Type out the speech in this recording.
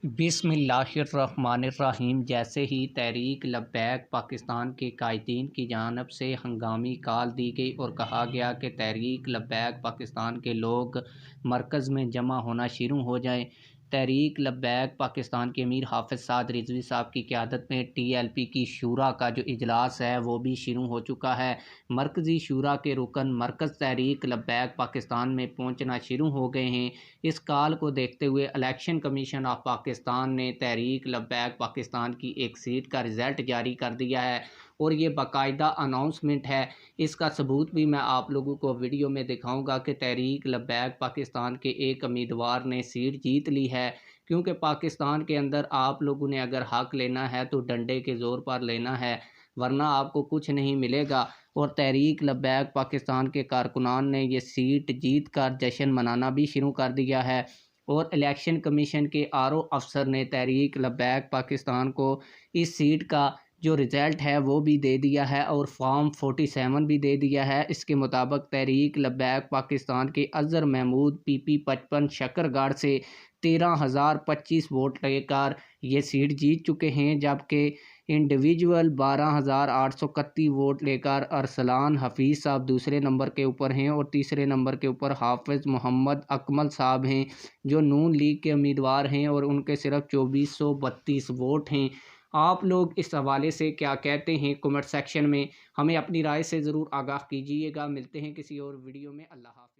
बिस्मिल्लाहिर्रहमानिर्रहीम। जैसे ही तहरीक लब्बैक पाकिस्तान के कायदीन की जानिब से हंगामी कॉल दी गई और कहा गया कि तहरीक लब्बैक पाकिस्तान के लोग मरकज़ में जमा होना शुरू हो जाएं। तहरीक लब्बैक पाकिस्तान के अमीर हाफिज़ साद रिजवी साहब की क़यादत में TLP की शूरा का जो इजलास है वो भी शुरू हो चुका है। मरकज़ी शूरा के रुकन मरकज़ तहरीक लब्बैक पाकिस्तान में पहुँचना शुरू हो गए हैं। इस कॉल को देखते हुए इलेक्शन कमीशन ऑफ पाकिस्तान ने तहरीक लब्बैक पाकिस्तान की एक सीट का रिज़ल्ट जारी कर दिया है और ये बाकायदा अनाउंसमेंट है। इसका सबूत भी मैं आप लोगों को वीडियो में दिखाऊंगा कि तहरीक लब्बैक पाकिस्तान के एक उम्मीदवार ने सीट जीत ली है। क्योंकि पाकिस्तान के अंदर आप लोगों ने अगर हक लेना है तो डंडे के ज़ोर पर लेना है, वरना आपको कुछ नहीं मिलेगा। और तहरीक लब्बैक पाकिस्तान के कारकुनान ने ये सीट जीत कर जश्न मनाना भी शुरू कर दिया है। और इलेक्शन कमीशन के RO अफसर ने तहरीक लब्बैक पाकिस्तान को इस सीट का जो रिज़ल्ट है वो भी दे दिया है और फॉर्म 47 भी दे दिया है। इसके मुताबिक तहरीक लब्बैक पाकिस्तान के अज़हर महमूद PP 55 शकरगढ़ से 13,025 वोट लेकर ये सीट जीत चुके हैं, जबकि इंडिविजुअल 12,831 वोट लेकर अरसलान हफीज़ साहब दूसरे नंबर के ऊपर हैं और तीसरे नंबर के ऊपर हाफिज़ मोहम्मद अकमल साहब हैं जो नून लीग के उम्मीदवार हैं और उनके सिर्फ 2432 वोट हैं। आप लोग इस हवाले से क्या कहते हैं कमेंट सेक्शन में हमें अपनी राय से ज़रूर आगाह कीजिएगा। मिलते हैं किसी और वीडियो में। अल्लाह हाफ़िज़।